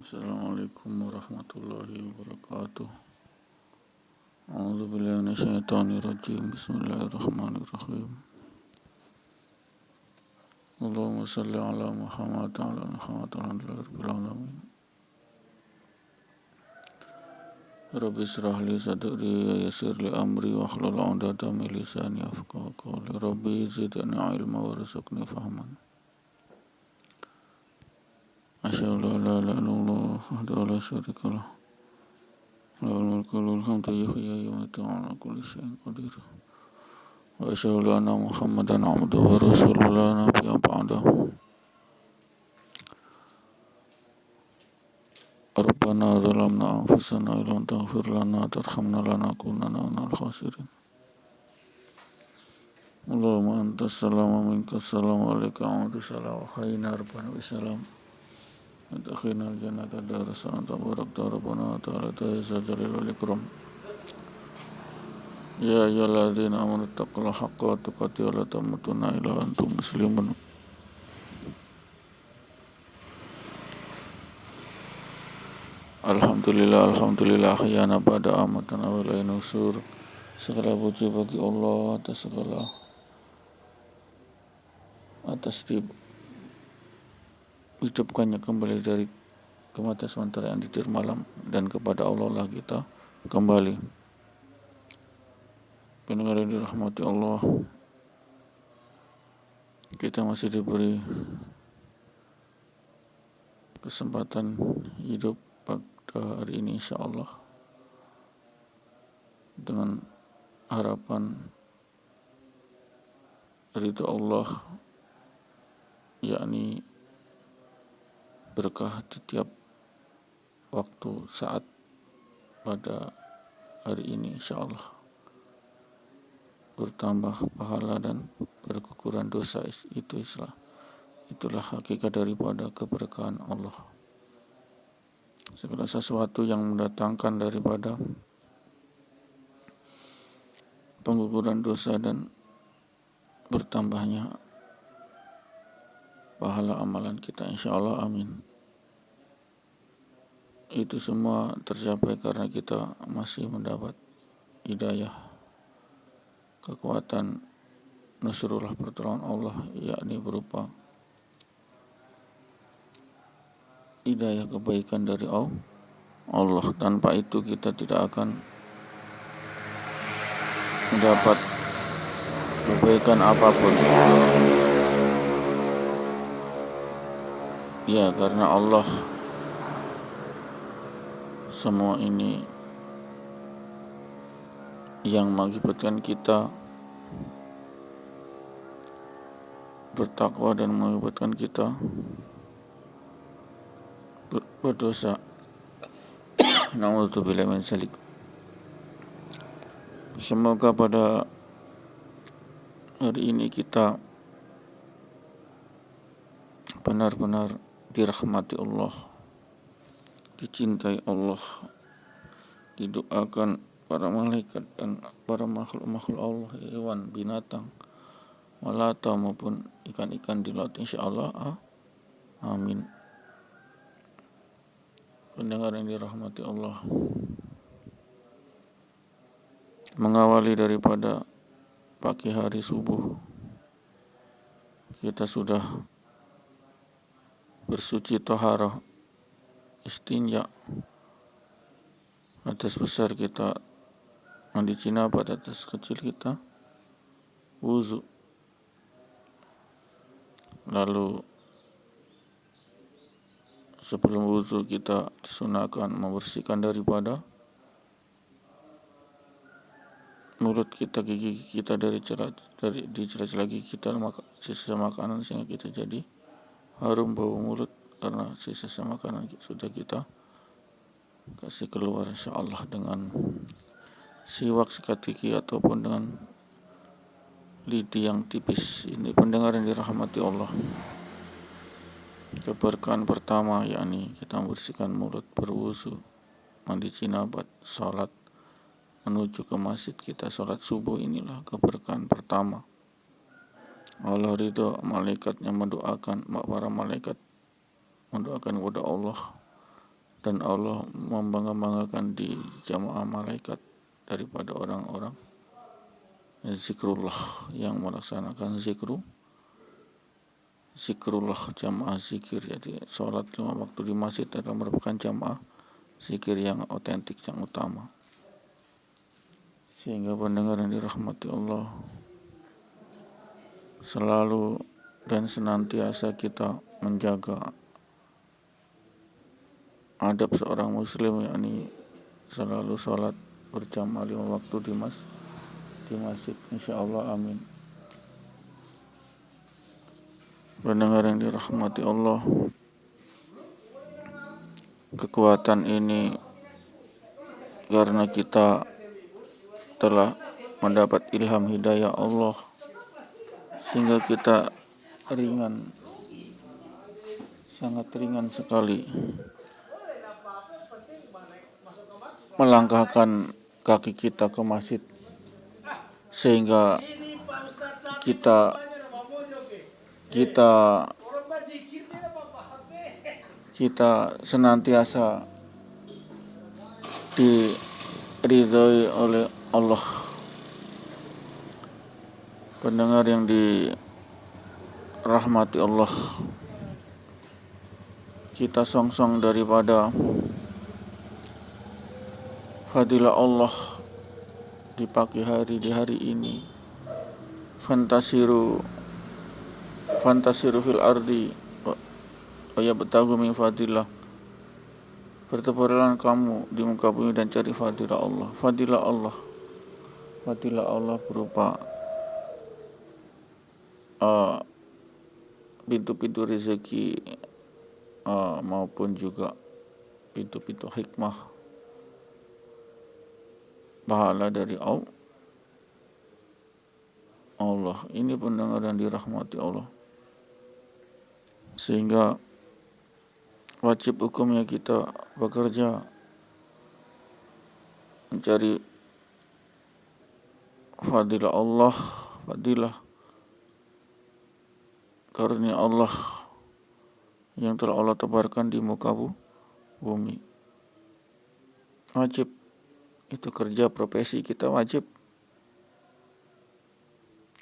Assalamualaikum warahmatullahi wabarakatuh. A'udzubillahi minasyaitonirrajim. Bismillahirrahmanirrahim. Allahumma shalli ala Muhammad wa ala Muhammad alhamdulillahi rabbil alamin. Rabbi shrah li sadri wa yassir li amri wahlul 'uqdatam min lisani yafqahu qawli. Rabbi zidni ilma warzuqni fahman. Asyhadu an la ilaha illallah wahdahu la syarika lah. Lahul mulku wa lahul hamdu yuhyi wa yumiitu wa 'ala kulli syai'in qadir. Wa asyhadu anna Muhammadan 'abduhu wa rasuluhu la nabiyya ba'dahu. Rabbana zalamna anfusana wa lam taghfir lana wa tarhamna lanakunanna minal khasirin. Allahumma antas salam wa minkas salam wa alaika salam wa khayrina rabbana wa salam. Adkhilna al-jannata darasan tabarakta rabbana wa ta'ala ta'izza jalil wal ikram. Ya ayyuhalladzina amanu taqullaha haqqa tuqatih wa la tamutunna illa wa antum muslimun. Alhamdulillah ahyana pada amatan awalai nusur. Segala puji bagi Allah atas hidupkannya kembali dari kematian sementara yang tidur malam, dan kepada Allah lah kita kembali. Pendengar yang dirahmati Allah, kita masih diberi kesempatan hidup pada hari ini insyaallah, dengan harapan ridha Allah, yakni berkah di tiap waktu saat pada hari ini insyaallah, bertambah pahala dan berguguran dosa. Itulah hakikat daripada keberkahan Allah. Segala sesuatu yang mendatangkan daripada pengguguran dosa dan bertambahnya pahala amalan kita insyaallah, amin. Itu semua tercapai karena kita masih mendapat hidayah, kekuatan, nasrullah, pertolongan Allah, yakni berupa hidayah kebaikan dari Allah. Tanpa itu kita tidak akan mendapat kebaikan apapun. Ya, karena Allah semua ini yang mengakibatkan kita bertakwa dan mengakibatkan kita berdosa. Na'udzubillahi min dzalik. Semoga pada hari ini kita benar-benar dirahmati Allah, dicintai Allah, didoakan para malaikat dan para makhluk-makhluk Allah, hewan, binatang, melata maupun ikan-ikan di laut insyaallah, amin. Pendengar yang dirahmati Allah, mengawali daripada pagi hari subuh, kita sudah bersuci taharah, istinja, atas besar kita mandi jinabat, atas kecil kita wuzu. Lalu sebelum wuzu kita disunahkan membersihkan daripada mulut kita, gigi kita dari celah-celah gigi kita, sisa makanan, sehingga kita jadi harum bau mulut karena sisa makanan sudah kita kasih keluar insyaallah dengan siwak sikat gigi ataupun dengan lidi yang tipis. Ini pendengar yang dirahmati Allah, keberkahan pertama yakni kita membersihkan mulut, berwuzu, mandi jinabat, salat, menuju ke masjid kita salat subuh. Inilah keberkahan pertama. Allah ridho, malaikatnya mendoakan, para malaikat mendoakan kepada Allah dan Allah membangga-banggakan di jamaah malaikat daripada orang-orang zikrullah yang melaksanakan zikrullah jamaah zikir. Jadi sholat 5 waktu di masjid adalah merupakan jamaah zikir yang otentik, yang utama. Sehingga pendengar yang dirahmati Allah, selalu dan senantiasa kita menjaga adab seorang muslim, yakni selalu sholat berjamaah 5 waktu di masjid, insyaallah. Amin. Pendengar yang dirahmati Allah, kekuatan ini karena kita telah mendapat ilham hidayah Allah, sehingga kita sangat ringan sekali melangkahkan kaki kita ke masjid, sehingga kita senantiasa diridhoi oleh Allah. Pendengar yang dirahmati Allah, kita songsong daripada fadilah Allah di pagi hari, di hari ini. Fantasiru fil ardi wa yabtaghu min fadillah. Bertebaranlah kamu di muka bumi dan cari fadilah Allah. Fadilah Allah berupa pintu-pintu rezeki, maupun juga pintu-pintu hikmah, pahala dari Allah. Ini pendengar yang dirahmati Allah, sehingga wajib hukumnya kita bekerja mencari fadilah Allah, karunia Allah yang telah Allah tebarkan di muka bumi. Wajib itu kerja, profesi kita wajib,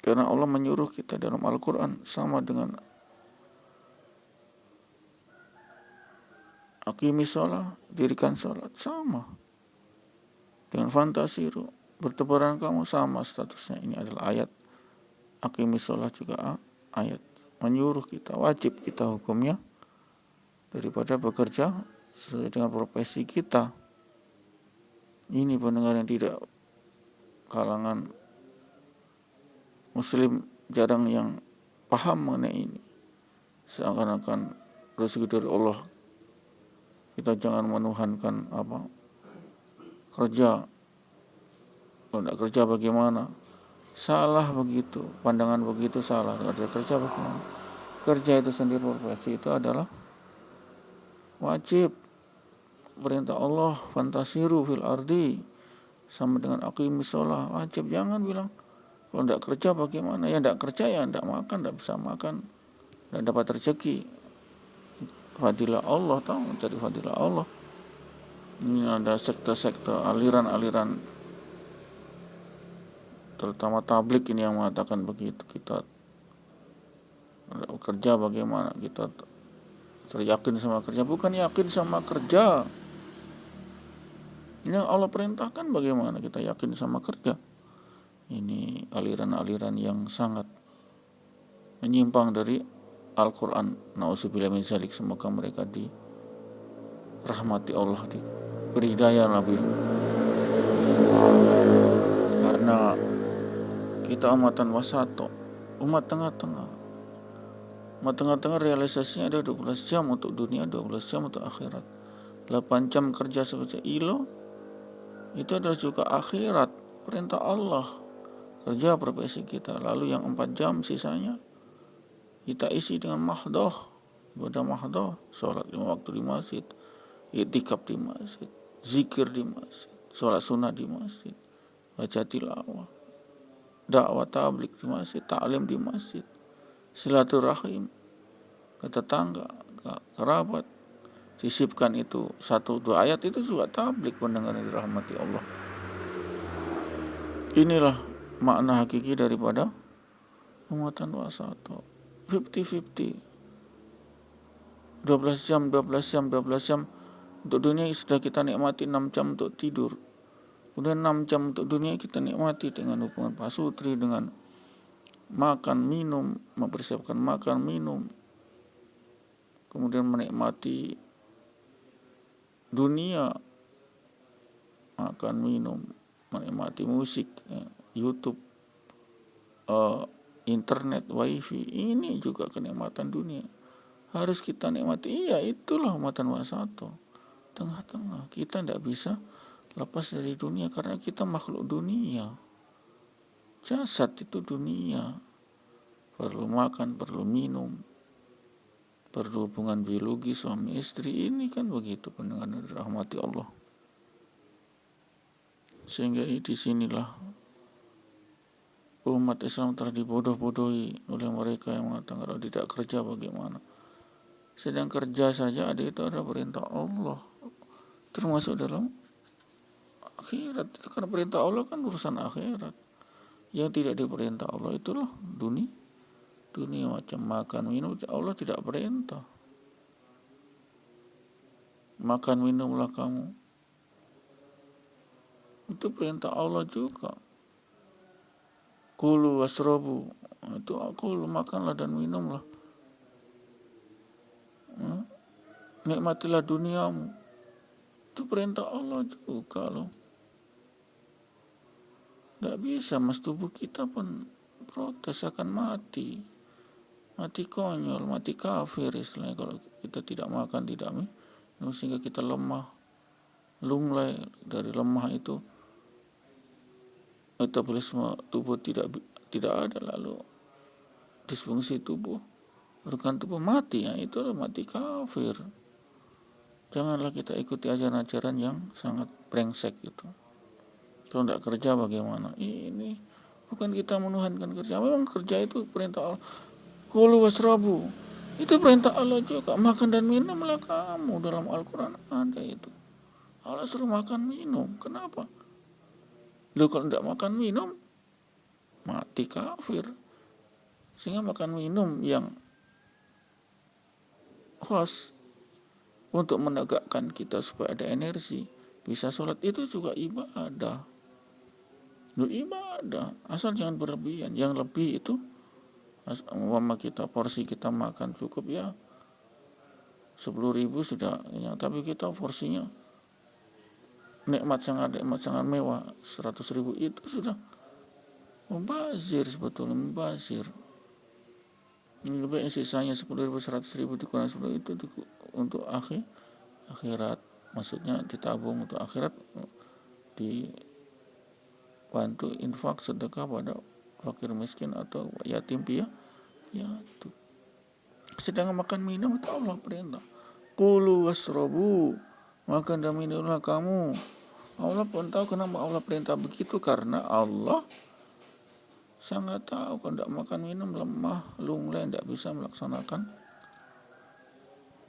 karena Allah menyuruh kita dalam Al-Quran, sama dengan aqimis sholat, dirikan sholat, sama dengan fantasiru, bertebaran kamu, sama statusnya. Ini adalah ayat. Aqimis sholat juga ayat menyuruh kita, wajib kita hukumnya daripada bekerja sesuai dengan profesi kita. Ini pendengar yang tidak, kalangan muslim jarang yang paham mengenai ini. Seakan-akan rezeki dari Allah, kita jangan menuhankan kerja. Kalau tidak kerja bagaimana? Salah begitu, pandangan begitu salah. Ada kerja bagaimana? Kerja itu sendiri, profesi itu adalah wajib. Perintah Allah, fantasiru fil ardi, sama dengan aqimis sholah, wajib. Jangan bilang kalau tidak kerja bagaimana? Ya tidak kerja, ya tidak makan, tidak bisa makan, tidak dapat rezeki. Fadilah Allah, tahu, mencari fadilah Allah. Ini ada sekte-sekte, aliran-aliran, terutama tablik ini yang mengatakan begitu. Kita kerja bagaimana? Kita teryakin sama kerja, bukan yakin sama kerja. Yang Allah perintahkan bagaimana kita yakin sama kerja. Ini aliran-aliran yang sangat menyimpang dari Al-Quran. Na'udzubillah min dzalik. Semoga mereka dirahmati Allah, diberi hidayah Nabi. Karena kita umatan wasato, umat tengah-tengah. Umat tengah-tengah realisasinya ada 12 jam untuk dunia, 12 jam untuk akhirat. 8 jam kerja sebagai ilo, itu adalah juga akhirat, perintah Allah. Kerja profesi kita. Lalu yang 4 jam sisanya kita isi dengan mahdoh, ibadah mahdoh, sholat 5 waktu di masjid, i'tikaf di masjid, zikir di masjid, sholat sunnah di masjid, baca tilawah, dakwah tablik di masjid, ta'lim di masjid, silaturahim ke tetangga, ke kerabat, disipkan itu 1-2 ayat itu juga tablik pendengar yang dirahmati Allah. Inilah makna hakiki daripada umatan wasata. 50-50. 12 jam untuk dunia sudah kita nikmati, 6 jam untuk tidur. Kemudian 6 jam untuk dunia kita nikmati dengan hubungan pasutri, dengan makan, minum, mempersiapkan makan, minum. Kemudian menikmati dunia, makan, minum, menikmati musik, YouTube, internet, wifi. Ini juga kenikmatan dunia. Harus kita nikmati. Iya, itulah umatan wasata. Tengah-tengah. Kita tidak bisa lepas dari dunia karena kita makhluk dunia. Jasad itu dunia. Perlu makan, perlu minum, perlu hubungan biologi suami istri. Ini kan begitu pendengar dirahmati Allah. Sehingga di sinilah umat Islam telah dibodoh-bodohi oleh mereka yang mengatakan kalau tidak kerja bagaimana. Sedang kerja saja ada itu ada perintah Allah, termasuk dalam akhirat. Itu karena perintah Allah kan urusan akhirat. Yang tidak diperintah Allah itulah dunia macam makan minum. Allah tidak perintah. Makan minumlah kamu, itu perintah Allah juga. Kulu wasrobu, itu kulu makanlah dan minumlah. Nikmatilah duniamu, itu perintah Allah juga loh. Tidak bisa, mas, tubuh kita pun protes akan mati konyol, mati kafir istilahnya kalau kita tidak makan, tidak minum, sehingga kita lemah, lunglai. Dari lemah itu metabolisme tubuh tidak ada, lalu disfungsi tubuh, organ tubuh mati, ya itu mati kafir. Janganlah kita ikuti ajaran-ajaran yang sangat brengsek itu. Kalau tidak kerja bagaimana? Ini bukan kita menuhankan kerja. Memang kerja itu perintah Allah. Kulu wasrabu, itu perintah Allah juga. Makan dan minumlah kamu, dalam Al-Quran ada itu. Allah suruh makan minum. Kenapa? Loh, kalau tidak makan minum mati kafir. Sehingga makan minum yang khas untuk menegakkan kita supaya ada energi, bisa sholat, itu juga ibadah. Ibadah, asal jangan berlebihan. Yang lebih itu umpama kita porsi kita makan cukup ya 10.000 sudah, ya, tapi kita porsinya nikmat sangat mewah 100.000, itu sudah mubazir, sebetulnya mubazir. Lebih sisanya 10.000, 100.000 dikurang 10 itu untuk akhirat, maksudnya ditabung untuk akhirat, dibantu infak sedekah pada fakir miskin atau yatim piatu. Sedangkan makan minum itu Allah perintah. Kulu wasrobu, makan dan minumlah kamu. Allah pun tahu kenapa Allah perintah begitu, karena Allah sangat tahu kalau tidak makan minum lemah, lunglai, tidak bisa melaksanakan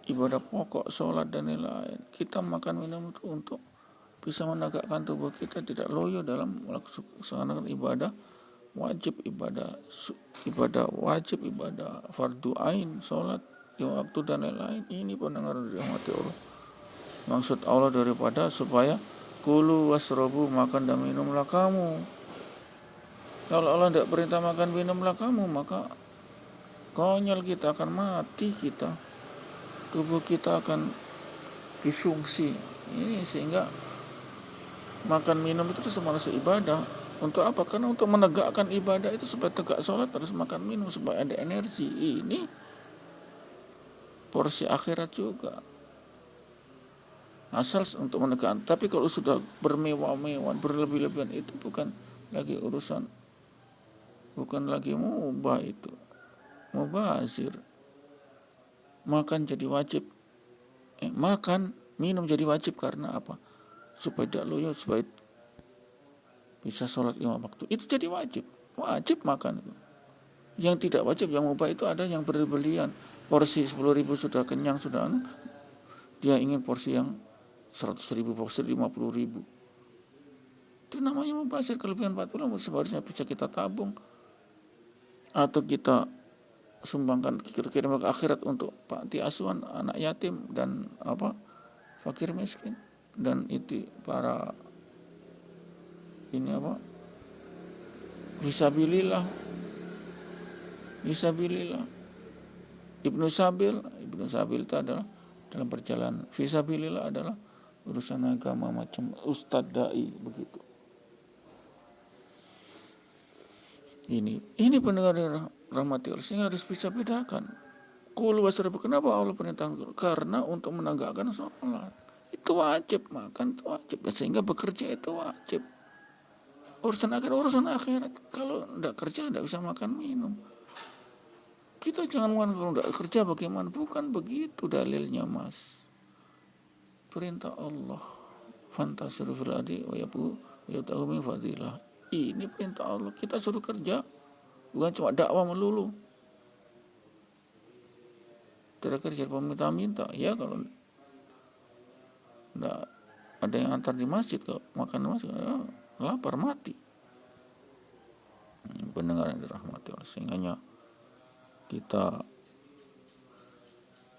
ibadah pokok, sholat dan lain-lain. Kita makan minum itu untuk bisa menegakkan tubuh kita tidak loyo dalam melaksanakan ibadah wajib, ibadah wajib, ibadah fardu ain, sholat di waktu dan lain-lain. Ini pendengar dirahmati Allah. Maksud Allah daripada supaya kulu wasrobu, makan dan minumlah kamu. Kalau Allah tidak perintah makan minumlah kamu, maka konyol, kita akan mati, tubuh kita akan disfungsi. Ini sehingga makan minum itu termasuk ibadah. Untuk apa? Karena untuk menegakkan ibadah itu, supaya tegak sholat harus makan minum supaya ada energi. Ini porsi akhirat juga, asal untuk menegakkan. Tapi kalau sudah bermewah-mewahan, berlebih-lebihan, itu bukan lagi urusan, bukan lagi mubah, itu mubazir. Makan jadi wajib, makan minum jadi wajib karena apa? Supaya tidak loyo, supaya bisa sholat 5 waktu. Itu jadi wajib makan. Yang tidak wajib, yang mubah itu ada yang berlebihan. Porsi 10.000 sudah kenyang, sudah dia ingin porsi yang 100.000, porsi 50.000. Itu namanya mubazir. Kelebihan 40 seharusnya bisa kita tabung atau kita sumbangkan, kita kirim ke akhirat untuk panti asuhan anak yatim dan fakir miskin, dan itu para fisabilillah. Ibnu Sabil itu adalah dalam perjalanan. Fisabilillah adalah urusan agama macam ustadz dai begitu. Ini pendengar rahmati Allah, sehingga harus bisa bedakan. Qul wasrabu, kenapa Allah perintahkan? Karena untuk menegakkan sholat itu wajib, makan itu wajib, sehingga bekerja itu wajib. Urusan akhirat. Kalau tidak kerja tidak bisa makan minum. Kita jangan makan kalau tidak kerja bagaimana? Bukan begitu dalilnya, Mas. Perintah Allah, fantasiru fil ardi wa yabtaghu min fadillah. Ini perintah Allah, kita suruh kerja, bukan cuma dakwah melulu. Tidak kerja peminta-minta, ya kalau tidak ada yang antar di masjid, kalau makan di masjid, lapar mati. Pendengar yang dirahmati Allah, sehingga kita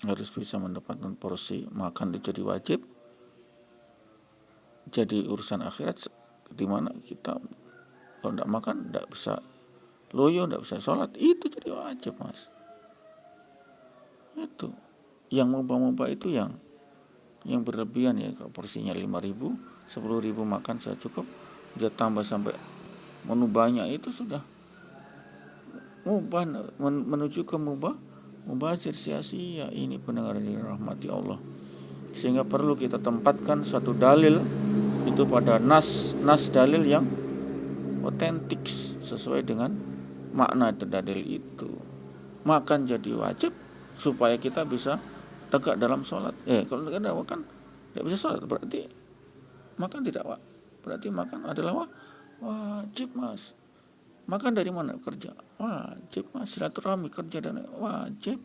harus bisa mendapatkan porsi makan itu jadi wajib, jadi urusan akhirat, di mana kita kalau tidak makan tidak bisa loyo, tidak bisa sholat, itu jadi wajib, Mas. Itu yang mubah itu yang berlebihan ya. Kalau porsinya 5.000, 10.000 makan sudah cukup, dia tambah sampai menu banyak, itu sudah mubah, menuju ke mubazir sia-sia. Ini pendengar yang dirahmati Allah, sehingga perlu kita tempatkan suatu dalil itu pada nas dalil yang otentik sesuai dengan makna dalil itu. Makan jadi wajib supaya kita bisa tegak dalam sholat. Kalau tidak makan tidak bisa sholat, berarti makan adalah wajib, Mas. Makan dari mana? Kerja wajib, Mas. Silaturahmi, kerja dan wajib.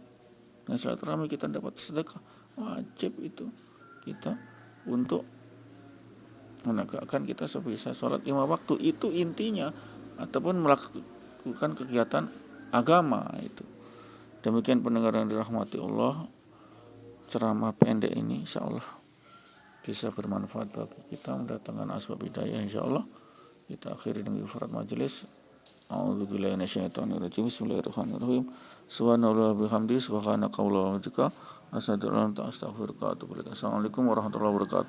Dengan silaturahmi kita dapat sedekah, wajib itu kita untuk menegakkan kita sebisa sholat 5 waktu. Itu intinya, ataupun melakukan kegiatan agama itu. Demikian pendengar yang dirahmati Allah, ceramah pendek ini insyaallah bisa bermanfaat bagi kita, mendatangkan asbab hidayah insyaallah. Kita akhiri dengan ifrat majelis. A'udzubillahi minasyaitonirrajim. Bismillahirrahmanirrahim. Subhanallah bihamdi, subhanakallahumma wa bihamdika, asyhadu an la ilaha illa anta, astaghfiruka wa atubu ilaik. Assalamualaikum warahmatullahi wabarakatuh.